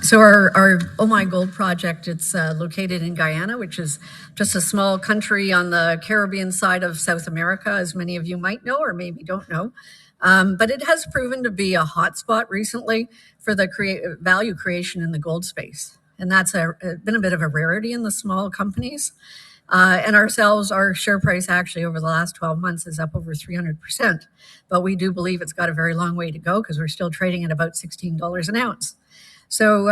So our Omai Gold Project, it's located in Guyana, which is just a small country on the Caribbean side of South America, as many of you might know or maybe don't know. But it has proven to be a hotspot recently for the value creation in the gold space. And that's been a bit of a rarity in the small companies. And ourselves, our share price actually over the last 12 months is up over 300%. But we do believe it's got a very long way to go because we're still trading at about $16 an ounce. So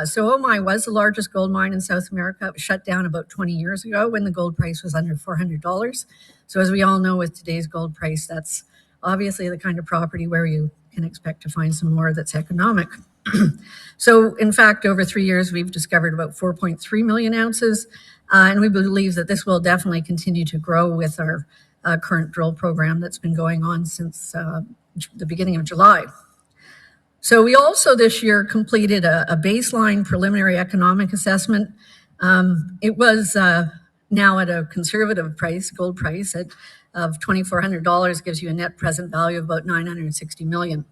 so Omai was the largest gold mine in South America. It was shut down about 20 years ago when the gold price was under $400. So as we all know, with today's gold price, that's obviously the kind of property where you can expect to find some more that's economic. So in fact, over 3 years, we've discovered about 4.3 million ounces. And we believe that this will definitely continue to grow with our current drill program that's been going on since the beginning of July. So we also this year completed a baseline preliminary economic assessment. It was now at a conservative price, gold price of $2,400 gives you a net present value of about $960 million.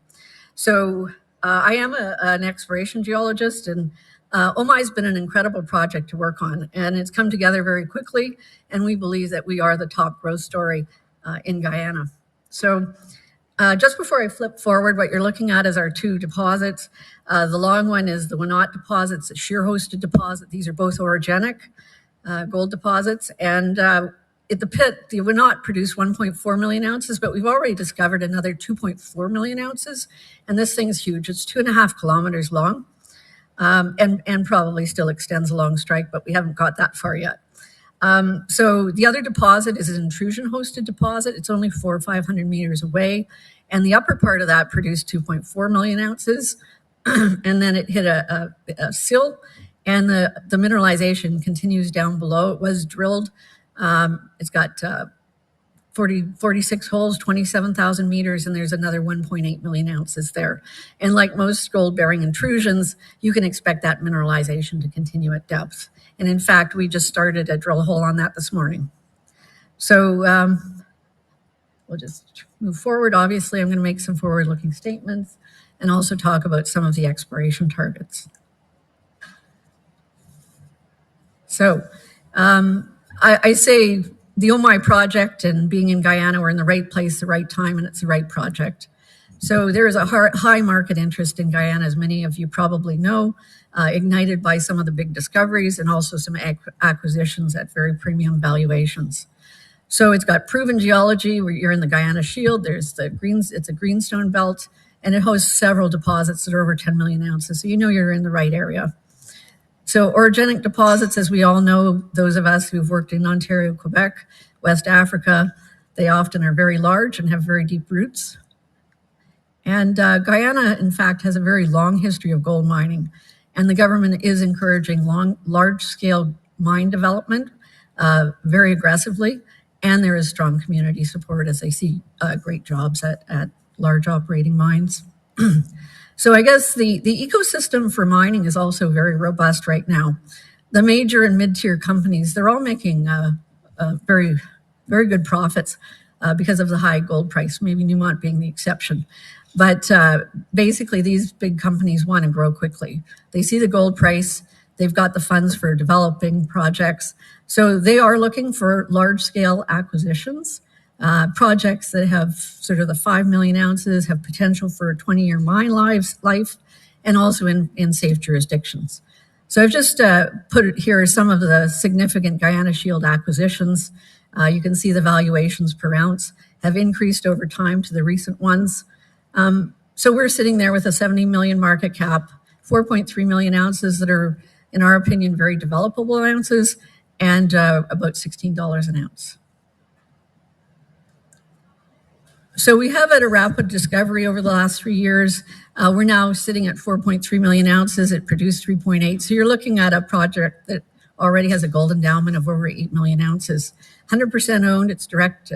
So I am an exploration geologist, and Omai's been an incredible project to work on, and it's come together very quickly, and we believe that we are the top growth story in Guyana. So just before I flip forward, what you're looking at is our two deposits. The long one is the Wenot deposit. It's a shear-hosted deposit. These are both orogenic gold deposits. And at the pit, the Wenot produced 1.4 million ounces, but we've already discovered another 2.4 million ounces. And this thing's huge. It's 2.5 kilometers long and probably still extends along strike, but we haven't got that far yet. So the other deposit is an intrusion-hosted deposit. It's only 400 or 500 meters away. And the upper part of that produced 2.4 million ounces. And then it hit a sill, and the mineralization continues down below. It was drilled. It's got 46 holes, 27,000 meters, and there's another 1.8 million ounces there. And like most gold-bearing intrusions, you can expect that mineralization to continue at depth. And in fact, we just started a drill hole on that this morning. So we'll just move forward. Obviously, I'm going to make some forward-looking statements and also talk about some of the exploration targets. So I say the Omai project and being in Guyana, we're in the right place, the right time, and it's the right project. So there is a high market interest in Guyana, as many of you probably know, ignited by some of the big discoveries and also some acquisitions at very premium valuations. So it's got proven geology where you're in the Guyana Shield. It's a greenstone belt, and it hosts several deposits that are over 10 million ounces. So you know you're in the right area. So orogenic deposits, as we all know, those of us who've worked in Ontario, Quebec, West Africa, they often are very large and have very deep roots. And Guyana, in fact, has a very long history of gold mining, and the government is encouraging large-scale mine development very aggressively, and there is strong community support as they see great jobs at large operating mines. So I guess the ecosystem for mining is also very robust right now. The major and mid-tier companies, they're all making very, very good profits because of the high gold price, maybe Newmont being the exception. But basically, these big companies want to grow quickly. They see the gold price. They've got the funds for developing projects. So they are looking for large-scale acquisitions, projects that have sort of the 5 million ounces, have potential for a 20-year mine life, and also in safe jurisdictions. So I've just put here some of the significant Guyana Shield acquisitions. You can see the valuations per ounce have increased over time to the recent ones. So we're sitting there with a 70 million market cap, 4.3 million ounces that are, in our opinion, very developable ounces, and about $16 an ounce. So we have had a rapid discovery over the last 3 years. We're now sitting at 4.3 million ounces. It produced 3.8. So you're looking at a project that already has a gold endowment of over 8 million ounces. 100% owned. It's direct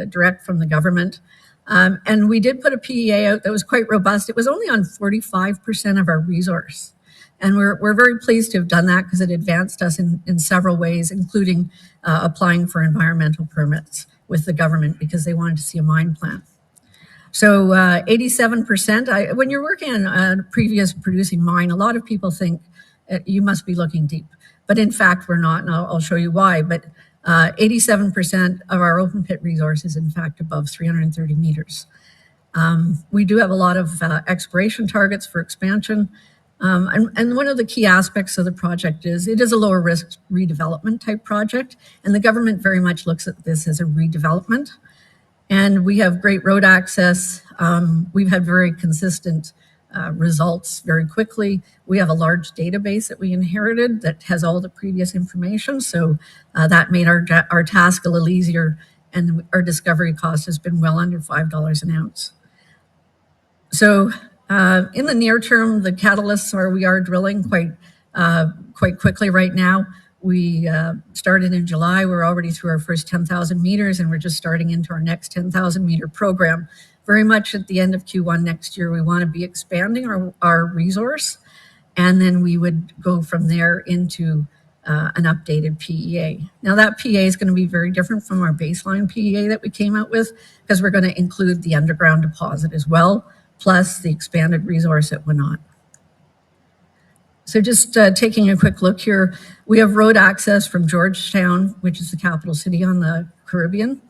from the government. And we did put a PEA out that was quite robust. It was only on 45% of our resource. And we're very pleased to have done that because it advanced us in several ways, including applying for environmental permits with the government because they wanted to see a mine plan. So 87%, when you're working on a previous producing mine, a lot of people think you must be looking deep. But in fact, we're not, and I'll show you why. But 87% of our open pit resource is in fact above 330 meters. We do have a lot of exploration targets for expansion. And one of the key aspects of the project is it is a lower risk redevelopment type project, and the government very much looks at this as a redevelopment. And we have great road access. We've had very consistent results very quickly. We have a large database that we inherited that has all the previous information, so that made our task a little easier, and our discovery cost has been well under $5 an ounce. So in the near term, the catalysts are we are drilling quite quickly right now. We started in July. We're already through our first 10,000 meters, and we're just starting into our next 10,000 meter program. Very much at the end of Q1 next year, we want to be expanding our resource, and then we would go from there into an updated PEA. Now that PEA is going to be very different from our baseline PEA that we came out with, because we're going to include the underground deposit as well, plus the expanded resource at Wenot. So just taking a quick look here, we have road access from Georgetown, which is the capital city on the Caribbean.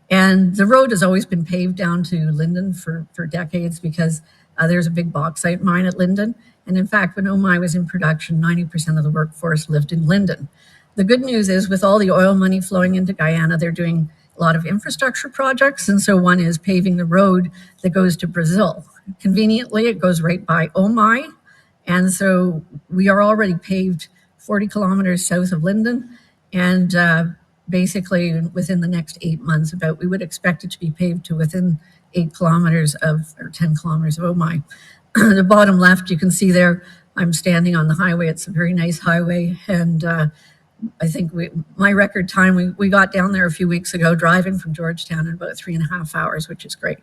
And the road has always been paved down to Linden for decades because there's a big bauxite mine at Linden. And in fact, when Omai was in production, 90% of the workforce lived in Linden. The good news is with all the oil money flowing into Guyana, they're doing a lot of infrastructure projects. And so one is paving the road that goes to Brazil. Conveniently, it goes right by Omai. And so we are already paved 40 kilometers south of Linden. And basically within the next 8 months, we would expect it to be paved to within 8 kilometers or 10 kilometers of Omai. The bottom left, you can see there, I'm standing on the highway. It's a very nice highway. And I think my record time, we got down there a few weeks ago driving from Georgetown in about 3.5 hours, which is great.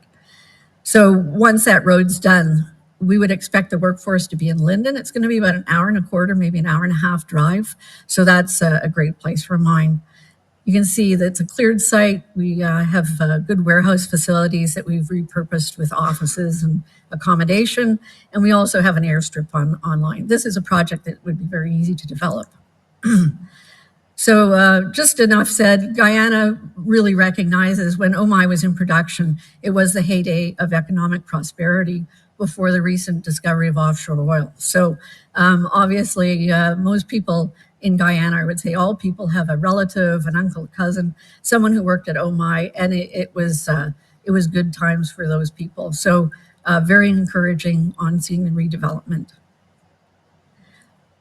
So once that road's done, we would expect the workforce to be in Linden. It's going to be about an hour and a quarter, maybe an hour and a half drive. So that's a great place for a mine. You can see that it's a cleared site. We have good warehouse facilities that we've repurposed with offices and accommodation. And we also have an airstrip online. This is a project that would be very easy to develop. So just enough said, Guyana really recognizes when Omai was in production, it was the heyday of economic prosperity before the recent discovery of offshore oil. So obviously most people in Guyana, I would say all people have a relative, an uncle, a cousin, someone who worked at Omai, and it was good times for those people. So very encouraging on seeing the redevelopment.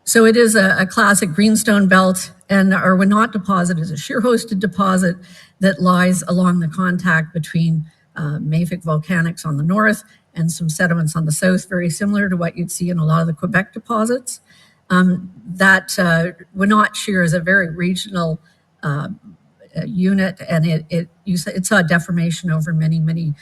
So it is a classic greenstone belt, and our Wenot deposit is a shear-hosted deposit that lies along the contact between mafic volcanics on the north and some sediments on the south, very similar to what you'd see in a lot of the Quebec deposits. That Wenot shear is a very regional unit, and it saw deformation over many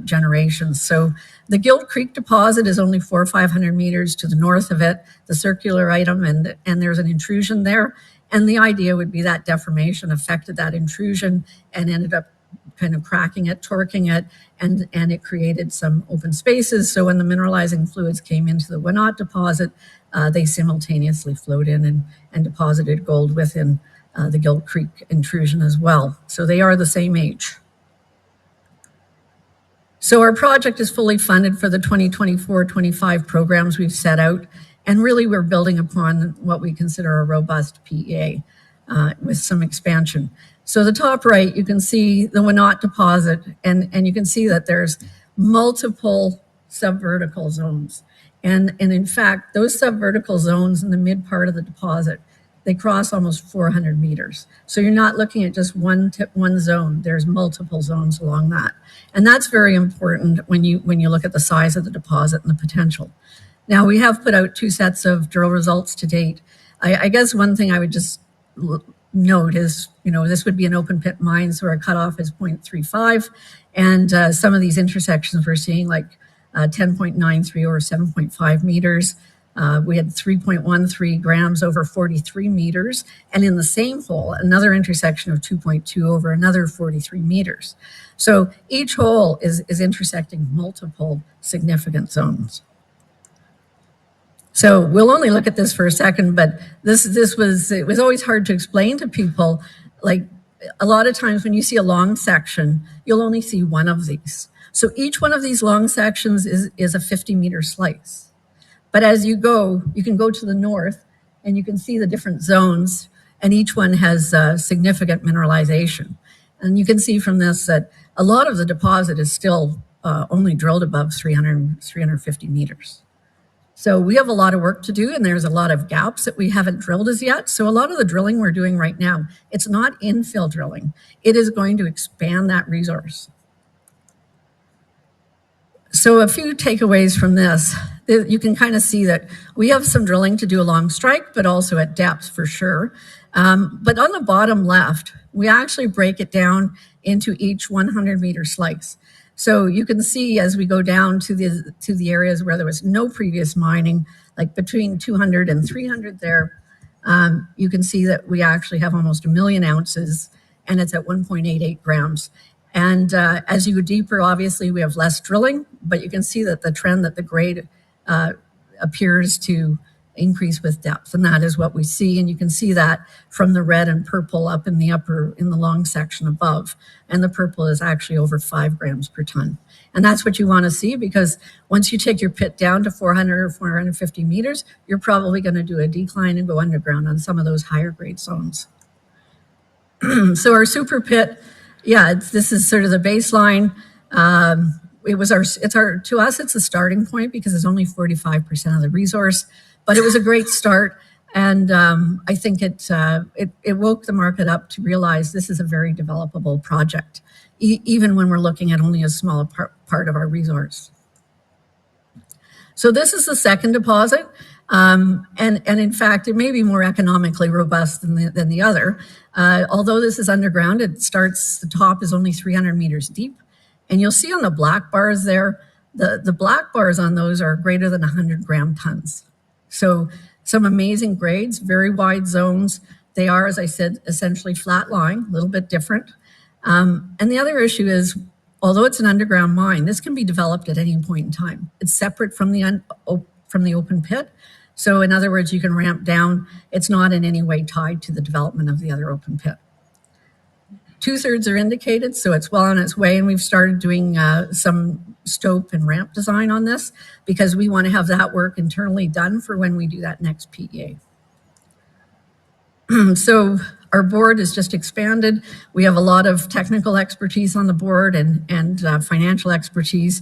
generations. So the Gilt Creek deposit is only 400 or 500 meters to the north of it, the circular item, and there's an intrusion there. And the idea would be that deformation affected that intrusion and ended up kind of cracking it, torquing it, and it created some open spaces. So when the mineralizing fluids came into the Wenot deposit, they simultaneously flowed in and deposited gold within the Gilt Creek intrusion as well. So they are the same age. So our project is fully funded for the 2024-25 programs we've set out. And really we're building upon what we consider a robust PEA with some expansion. So the top right, you can see the Wenot deposit, and you can see that there's multiple subvertical zones. And in fact, those subvertical zones in the mid part of the deposit, they cross almost 400 meters. So you're not looking at just one zone. There's multiple zones along that. And that's very important when you look at the size of the deposit and the potential. Now, we have put out 2 sets of drill results to date. I guess one thing I would just note is, this would be an open pit mine, so our cutoff is 0.35. And some of these intersections we're seeing like 10.93 or 7.5 meters. We had 3.13 grams over 43 meters. And in the same hole, another intersection of 2.2 over another 43 meters. So each hole is intersecting multiple significant zones. So we'll only look at this for a second, but it was always hard to explain to people. Like a lot of times when you see a long section, you'll only see one of these. So each one of these long sections is a 50-meter slice. But as you go, you can go to the north and you can see the different zones, and each one has significant mineralization. And you can see from this that a lot of the deposit is still only drilled above 350 meters. So we have a lot of work to do, and there's a lot of gaps that we haven't drilled as yet. So a lot of the drilling we're doing right now, it's not infill drilling. It is going to expand that resource. So a few takeaways from this. You can kind of see that we have some drilling to do along strike, but also at depth for sure. But on the bottom left, we actually break it down into each 100-meter slice. So you can see as we go down to the areas where there was no previous mining, like between 200 and 300 there, you can see that we actually have almost 1 million ounces, and it's at 1.88 grams. And as you go deeper, obviously we have less drilling, but you can see that the trend that the grade appears to increase with depth, and that is what we see. And you can see that from the red and purple up in the long section above, and the purple is actually over 5 grams per ton. And that's what you want to see, because once you take your pit down to 400 or 450 meters, you're probably going to do a decline and go underground on some of those higher grade zones. So our super pit, this is sort of the baseline. To us, it's a starting point because it's only 45% of the resource, but it was a great start. And I think it woke the market up to realize this is a very developable project, even when we're looking at only a small part of our resource. So this is the second deposit. And in fact, it may be more economically robust than the other. Although this is underground, the top is only 300 meters deep. And you'll see on the black bars there, the black bars on those are greater than 100 gram tons. So some amazing grades, very wide zones. They are, as I said, essentially flat lying, a little bit different. And the other issue is, although it's an underground mine, this can be developed at any point in time. It's separate from the open pit. So in other words, you can ramp down. It's not in any way tied to the development of the other open pit. 2/3 are indicated, so it's well on its way, and we've started doing some stope and ramp design on this because we want to have that work internally done for when we do that next PEA. So our board is just expanded. We have a lot of technical expertise on the board and financial expertise.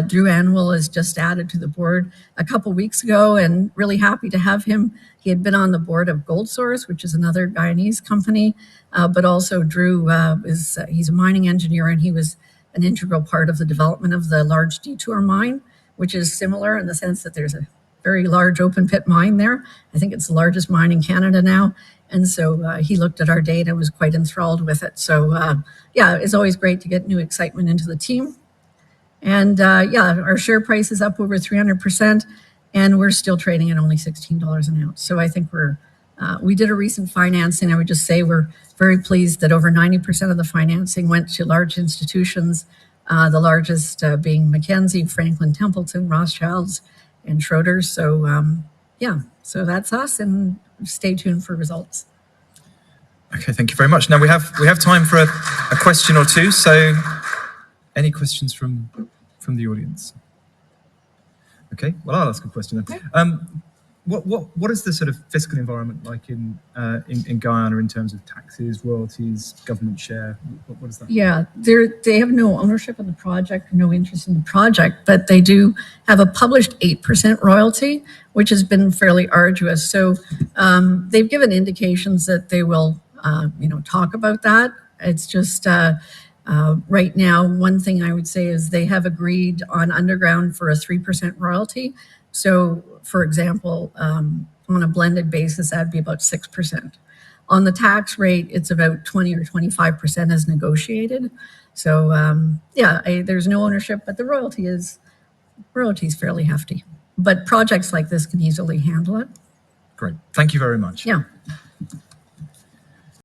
Drew Anwell is just added to the board a couple weeks ago, and really happy to have him. He had been on the board of Gold Source, which is another Guyanese company, but also Drew he's a mining engineer, and he was an integral part of the development of the large Detour mine, which is similar in the sense that there's a very large open pit mine there. I think it's the largest mine in Canada now. And so he looked at our data, was quite enthralled with it. So it's always great to get new excitement into the team. And our share price is up over 300%, and we're still trading at only $16 an ounce. So I think we did a recent financing. I would just say we're very pleased that over 90% of the financing went to large institutions, the largest being Mackenzie, Franklin Templeton, Rothschilds, and Schroders. So so that's us, and stay tuned for results. Okay, thank you very much. Now we have time for a question or two. So any questions from the audience? Okay, well, I'll ask a question then. Okay. What is the sort of fiscal environment like in Guyana in terms of taxes, royalties, government share? What is that? Yeah, they have no ownership of the project, no interest in the project, but they do have a published 8% royalty, which has been fairly arduous. So they've given indications that they will, talk about that. It's just right now, one thing I would say is they have agreed on underground for a 3% royalty. So, for example, on a blended basis, that'd be about 6%. On the tax rate, it's about 20 or 25% as negotiated. So, there's no ownership, but the royalty is fairly hefty. But projects like this can easily handle it. Great. Thank you very much. Yeah.